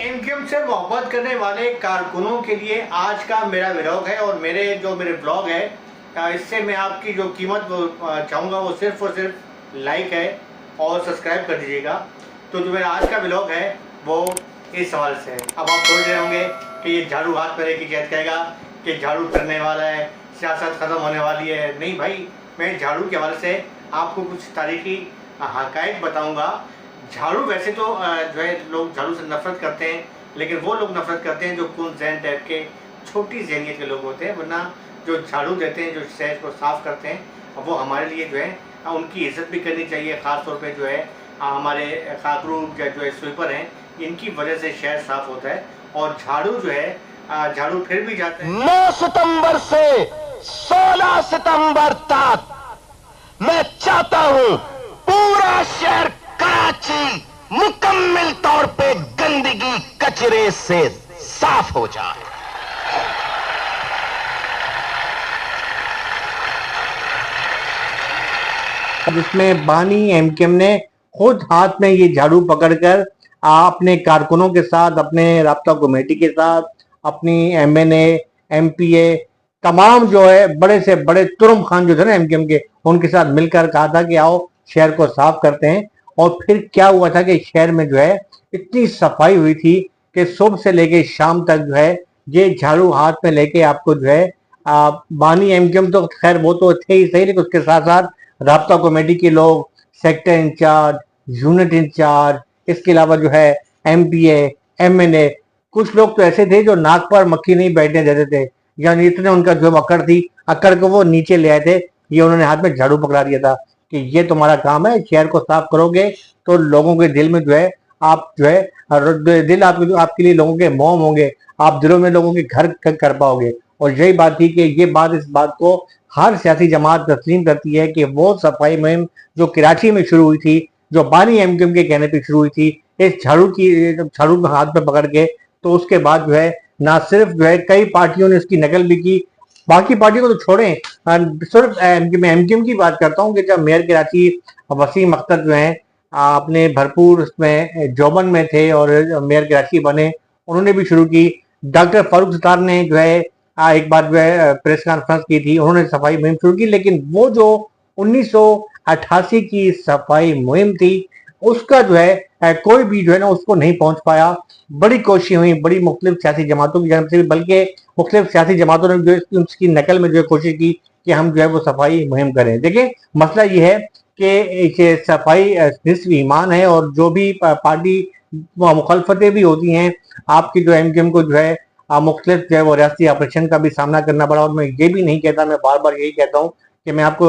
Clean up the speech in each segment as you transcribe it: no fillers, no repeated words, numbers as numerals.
MQM से मोहब्बत करने वाले कारकुनों के लिए आज का मेरा व्लॉग है और मेरे ब्लॉग है, इससे मैं आपकी जो कीमत चाहूँगा वो सिर्फ और सिर्फ लाइक है और सब्सक्राइब कर दीजिएगा। तो जो मेरा आज का व्लॉग है वो इस सवाल से है। अब आप सोच रहे होंगे कि ये झाड़ू हाथ में लेके जैद कहेगा कि झाड़ू करने वाला है, सियासत ख़त्म होने वाली है। नहीं भाई, मैं झाड़ू के हवाले से आपको कुछ तारीखी हक़ाइक़ बताऊँगा। झाड़ू वैसे तो जो है लोग झाड़ू से नफरत करते हैं, लेकिन वो लोग नफरत करते हैं जो कौन जहन टाइप के छोटी जहनीत के लोग होते हैं। वरना जो झाड़ू देते हैं, जो शहर को साफ़ करते हैं, वो हमारे लिए जो है उनकी इज़्ज़त भी करनी चाहिए। ख़ास तौर पे जो है हमारे खाकरू जो है स्वीपर हैं, इनकी वजह से शहर साफ़ होता है। और झाड़ू जो है झाड़ू फिर भी जाता है। 9 सितंबर से 16 सितंबर तक मैं चाहता हूं पूरा शहर कराची मुकम्मल तौर पे गंदगी कचरे से साफ हो जाए। जिसमें बानी एमक्यूएम ने खुद हाथ में ये झाड़ू पकड़कर अपने कारकुनों के साथ, अपने राब्ता कमेटी के साथ, अपनी एमएनए एमपीए तमाम जो है बड़े से बड़े तुरम खान जो थे ना एमक्यूएम के, उनके साथ मिलकर कहा था कि आओ शहर को साफ करते हैं। और फिर क्या हुआ था कि शहर में जो है इतनी सफाई हुई थी कि सुबह से लेके शाम तक जो है ये झाड़ू हाथ में लेके आपको जो है बानी एमक्यूएम तो खैर वो तो थे ही सही, लेकिन उसके साथ साथ राब्ता कमेटी के लोग, सेक्टर इंचार्ज, यूनिट इंचार्ज, इसके अलावा जो है एमपीए एमएनए, कुछ लोग तो ऐसे थे जो नाक पर मक्खी नहीं बैठने देते थे, यानी इतने उनका जो अकड़ थी, अकड़ को वो नीचे ले आए थे। ये उन्होंने हाथ में झाड़ू पकड़ा दिया था कि ये तुम्हारा काम है, शहर को साफ करोगे तो लोगों के दिल में जो है आप जो है दिल आपके लिए लोगों के मोम होंगे, आप दिलों में लोगों के घर कर पाओगे। और यही बात थी कि ये बात इस बात को हर सियासी जमात तस्लीम करती है कि वो सफाई मुहिम जो कराची में शुरू हुई थी, जो बानी एमक्यूएम के कहने पे शुरू हुई थी, इस झाड़ू हाथ में पकड़ के, तो उसके बाद जो है ना सिर्फ जो है कई पार्टियों ने उसकी नकल भी की। बाकी पार्टियों को तो छोड़ें, सिर्फ एमक्यूएम की बात करता हूँ कि जब मेयर कराची वसीम अख्तर जो है अपने भरपूर उसमें जोबन में थे और मेयर कराची बने, उन्होंने भी शुरू की। डॉक्टर फारूक सत्तार ने जो है एक बार जो है प्रेस कॉन्फ्रेंस की थी, उन्होंने सफाई मुहिम शुरू की। लेकिन वो जो 1988 की सफाई मुहिम थी, उसका जो है कोई भी जो है ना उसको नहीं पहुंच पाया। बड़ी कोशिश हुई, बड़ी मुख्तलिफ सियासी जमातों की जानब से, बल्कि मुख्तलिफ सियासी जमातों ने जो उसकी नकल में जो है कोशिश की कि हम जो है वो सफाई मुहिम करें। देखिए मसला ये है कि सफाई निस्फ ईमान है, और जो भी पार्टी मुखालफतें भी होती हैं, आपकी जो एमक्यूएम को जो है मुख्तलिफ जो है वो रियासती ऑपरेशन का भी सामना करना पड़ा। और मैं ये भी नहीं कहता, मैं बार बार यही कहता हूँ कि मैं आपको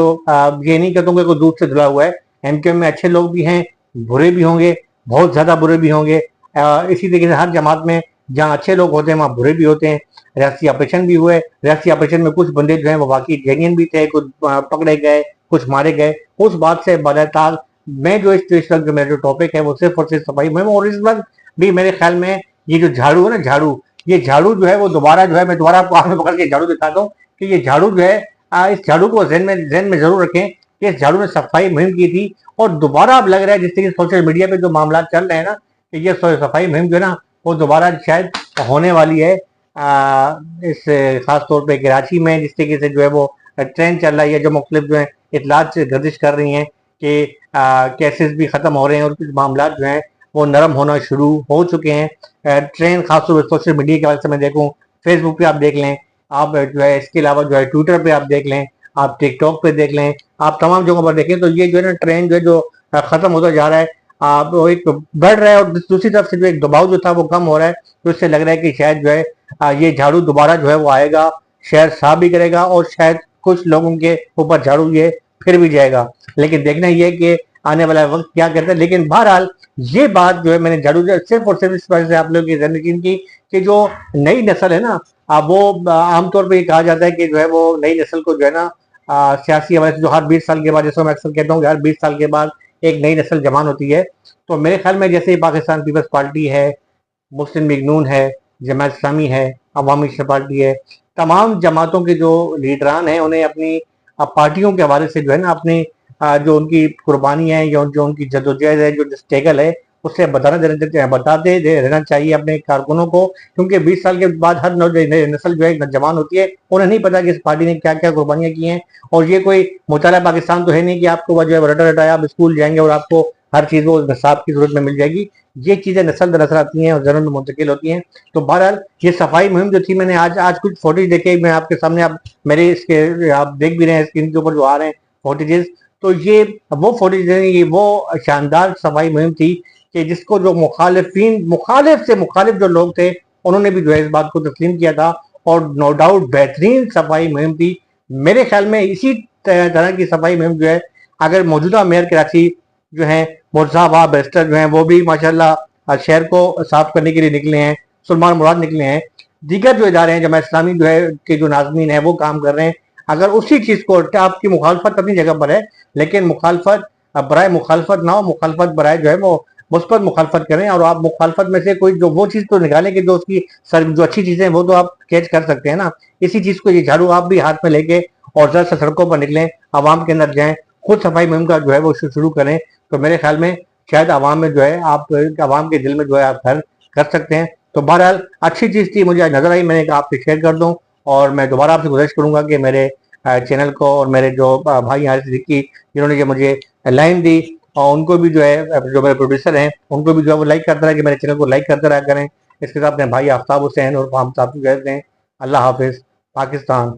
ये नहीं कहता हूँ कि कोई दूध से धुला हुआ है। एमक्यूएम में अच्छे लोग भी हैं, बुरे भी होंगे, बहुत ज्यादा बुरे भी होंगे। इसी तरीके से हर जमात में जहाँ अच्छे लोग होते हैं वहाँ बुरे भी होते हैं। रियासती ऑपरेशन भी हुए, रियासती ऑपरेशन में कुछ बंदे जो है वो वाकई जेन्युइन भी थे, कुछ पकड़े गए, कुछ मारे गए। उस बात से बदताल मैं जो इस वक्त जो मेरा जो टॉपिक है वो सिर्फ और सिर्फ सफाई मुहिम। और इस वक्त भी मेरे ख्याल में ये जो झाड़ू है ना, ये झाड़ू जो है वो दोबारा जो है, मैं दोबारा आपको हाथ में पकड़ के झाड़ू दिखाता हूँ कि ये झाड़ू जो है इस झाड़ू को जहन में जरूर रखें कि इस झाड़ू ने सफाई मुहिम की थी। और दोबारा अब लग रहा है जिस तरीके सोशल मीडिया पे जो मामला चल रहे हैं ना, कि ये सफाई मुहिम जो है ना वो दोबारा शायद होने वाली है। इस खास तौर पे कराची में जिस तरीके से जो है वो ट्रेंड चल रही है, जो मुख्तलिफ जो है इतलात से गर्दिश कर रही हैं कि केसेस भी ख़त्म हो रहे हैं और कुछ मामला जो हैं वो नरम होना शुरू हो चुके हैं। ट्रेंड खासतौर पर सोशल मीडिया के वजह से मैं देखूँ, फेसबुक पे आप देख लें, आप जो है इसके अलावा जो है ट्विटर पे आप देख लें, आप टिकटॉक पे देख लें, आप तमाम जगहों पर देखें, तो ये जो है ना ट्रेंड जो है जो ख़त्म होता जा रहा है, वो एक बढ़ रहा है। और दूसरी तरफ से जो एक दबाव जो था वो कम हो रहा है। तो इससे लग रहा है कि शायद जो है ये झाड़ू दोबारा जो है वो आएगा, शहर साफ भी करेगा और शायद कुछ लोगों के ऊपर झाड़ू ये फिर भी जाएगा। लेकिन देखना ये है कि आने वाला वक्त क्या करता है। लेकिन बहरहाल ये बात जो है मैंने झाड़ू सिर्फ और सिर्फ इस वजह से आप लोगों की जहन की कि जो नई नस्ल है ना, वो आमतौर पर ये कहा जाता है कि जो है वो नई नस्ल को जो है ना सियासी हवाले से जो हर 20 साल के बाद, जैसे मैं अक्सर कहता हूँ कि हर 20 साल के बाद एक नई नस्ल जवान होती है। तो मेरे ख्याल में जैसे पाकिस्तान पीपल्स पार्टी है, मुस्लिम लीग नून है, जमात इस्लामी है, अवामी नेशनल पार्टी है, तमाम जमातों के जो लीडरान हैं उन्हें अपनी पार्टियों के हवाले से जो है ना अपनी जो उनकी कुर्बानी है या जो उनकी जदोजहद है, जो स्ट्रगल है, उससे बताते रहना चाहिए अपने कारकुनों को, क्योंकि 20 साल के बाद हर नस्ल जो है जवान होती है, उन्हें नहीं पता कि इस पार्टी ने क्या क्या कुर्बानियां की हैं। और ये कोई मुताला पाकिस्तान तो है नहीं कि आपको वो जो है रटा रटाया आप स्कूल जाएंगे और आपको हर चीज़ वो निसाब की सूरत में मिल जाएगी। ये चीज़ें नस्ल दर नस्ल आती हैं और जन्म में मुंतकिल होती हैं। तो बहरहाल ये सफाई मुहिम जो थी, मैंने आज आज कुछ फोटेज देखे, मैं आपके सामने, आप मेरे इसके आप देख भी रहे हैं स्क्रीन के ऊपर जो आ रहे हैं फोटेजेस। तो ये वो फोटेज, ये वो शानदार सफाई मुहिम थी कि जिसको जो मुखालिफ से मुखालिफ जो लोग थे, उन्होंने भी जो है इस बात को तस्लीम किया था। और नो डाउट बेहतरीन सफाई मुहिम थी। मेरे ख्याल में इसी तरह की सफाई मुहिम जो है, अगर मौजूदा मेयर कराची जो है मुर्जा बैरिस्टर जो है, वो भी माशाल्लाह शहर को साफ करने के लिए निकले हैं, सुलमान मुराद निकले हैं, दीगर जो इदारे हैं जमात इस्लामी जो है के जो नाजमीन है वो काम कर रहे हैं। अगर उसी चीज को, आपकी मुखालफत अपनी जगह पर है, लेकिन मुखालफत बराए मुखालफत ना हो, मुखालफत बराए जो है वो मुस्बत मुखालफत करें। और आप मुखालफत में से कोई जो वो चीज तो निकालें कि जो उसकी जो अच्छी चीजें हैं वो तो आप कैच कर सकते हैं ना। इसी चीज को, ये झाड़ू आप भी हाथ में लेके और जरा सा सड़कों पर निकलें, आवाम के अंदर जाएं, खुद सफाई मुहिम का जो है वो शुरू करें। तो मेरे ख्याल में शायद आवाम में जो है, आप आवाम के दिल में जो है आप घर कर सकते हैं। तो बहरहाल अच्छी चीज थी, मुझे आज नजर आई, मैंने कहा आपसे शेयर कर दूं। और मैं दोबारा आपसे गुजारिश करूंगा कि मेरे चैनल को और मेरे जो भाई यहाँ सिद्दीकी जिन्होंने ये मुझे लाइन दी, और उनको भी जो है, जो मेरे प्रोड्यूसर हैं, उनको भी जो है वो लाइक करते रहे, कि मेरे चैनल को लाइक करते रहा करें। इसके साथ अपने भाई आफ्ताब हुसैन और हम साहब को कहते हैं अल्लाह हाफिज, पाकिस्तान